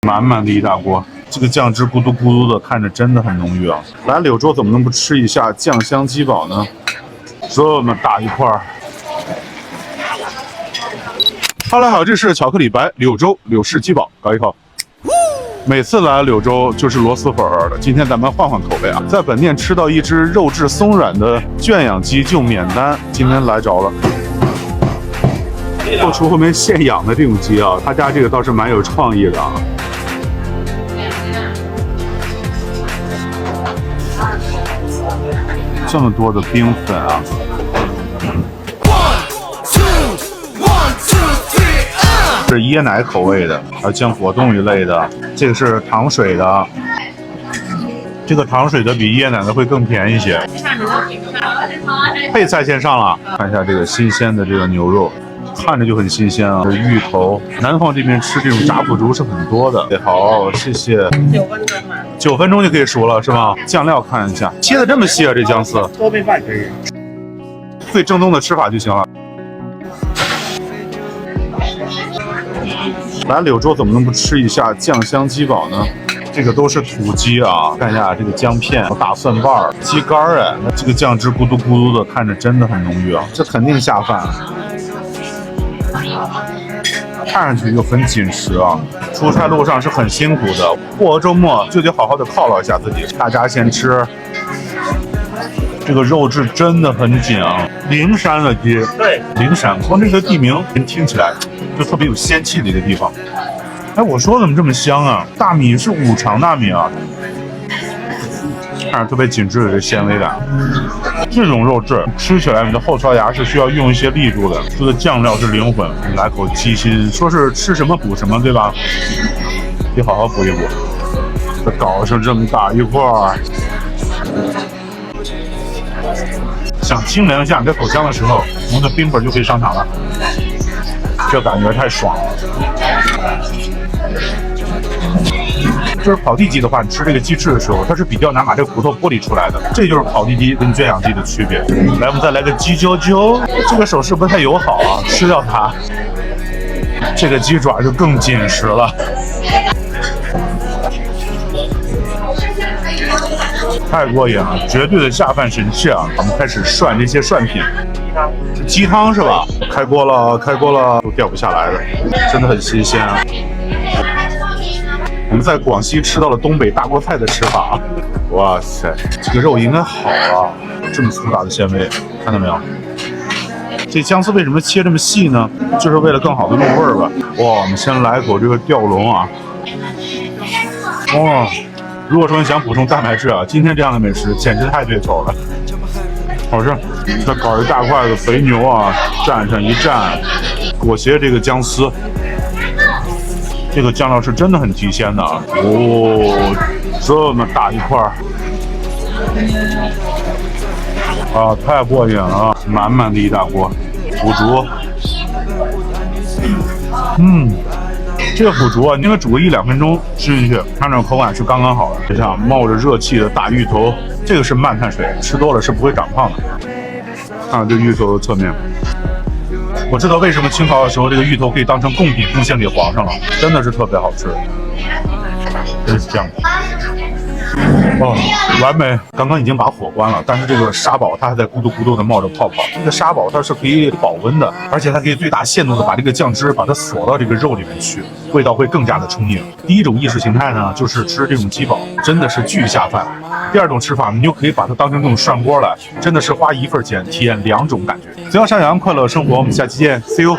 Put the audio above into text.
满满的一大锅，这个酱汁咕嘟咕嘟的，看着真的很浓郁啊！来柳州怎么能不吃一下酱香鸡煲呢？这么大一块儿。哈喽好，这是巧克力白柳州柳氏鸡煲，搞一口。每次来柳州就是螺蛳粉儿的，今天咱们换换口味啊，在本店吃到一只肉质松软的圈养鸡就免单，今天来着了。后厨后面现养的这种鸡啊，他家这个倒是蛮有创意的啊。这么多的冰粉啊！是椰奶口味的，还有浆果冻一类的，这个是糖水的，这个糖水的比椰奶的会更甜一些。配菜先上了，看一下这个新鲜的这个牛肉，看着就很新鲜啊。这芋头，南方这边吃这种炸腐竹是很多的。好，谢谢。9分钟嘛，9分钟就可以熟了是吗？酱料看一下，切的这么细啊，这姜丝。多备饭可以。最正宗的吃法就行了。来柳州怎么能不吃一下酱香鸡煲呢？这个都是土鸡啊，看一下这个姜片、大蒜瓣、鸡肝哎，这个酱汁咕嘟咕嘟的，看着真的很浓郁啊，这肯定下饭。看上去就很紧实啊，出差路上是很辛苦的，过个周末就得好好的犒劳一下自己。大家先吃，这个肉质真的很紧啊，灵山的鸡，对，灵山，光这个地名听起来就特别有仙气的一个地方。哎，我说怎么这么香啊？大米是五常大米啊，看着特别紧致的这纤维感。这种肉质吃起来，你的后槽牙是需要用一些力度的。这个酱料是灵魂，来口鸡心，说是吃什么补什么，对吧？得好好补一补。这搞成这么大一块儿，想清凉一下你在口腔的时候，我们的冰粉就可以上场了。这感觉太爽了。就是烤地鸡的话，你吃这个鸡翅的时候，它是比较难把这个骨头剥离出来的，这就是烤地鸡跟圈养鸡的区别。来，我们再来个鸡啾啾，这个手势不太友好啊，吃掉它。这个鸡爪就更紧实了，太过瘾了，绝对的下饭神器啊！我们开始涮这些涮品。鸡汤是吧？开锅了，开锅了，都掉不下来的，真的很新鲜啊！我们在广西吃到了东北大锅菜的吃法啊！哇塞，这个肉应该好啊，这么粗大的纤维，看到没有？这姜丝为什么切这么细呢？就是为了更好的入味儿吧。哇，我们先来一口这个吊龙啊！哇，如果说你想补充蛋白质啊，今天这样的美食简直太对口了。好吃，再搞一大块的肥牛啊，蘸上一蘸，裹挟这个姜丝，这个酱料是真的很提鲜的啊！哦，这么大一块儿，啊，太过瘾了啊！满满的一大锅，腐竹，这个腐竹啊，应该煮个1-2分钟吃进去，它那种口感是刚刚好的。就像冒着热气的大芋头，这个是慢碳水，吃多了是不会长胖的。看看这芋头的侧面，我知道为什么清朝的时候这个芋头可以当成贡品贡献给皇上了，真的是特别好吃，真是这样的。哦，完美！刚刚已经把火关了，但是这个沙煲它还在咕嘟咕嘟的冒着泡泡。这个沙煲它是可以保温的，而且它可以最大限度的把这个酱汁把它锁到这个肉里面去，味道会更加的充盈。第一种意识形态呢，就是吃这种鸡煲，真的是巨下饭。第二种吃法，你就可以把它当成这种涮锅来，真的是花一份钱体验2种感觉。只要上扬，快乐生活，我们下期见 ，See you。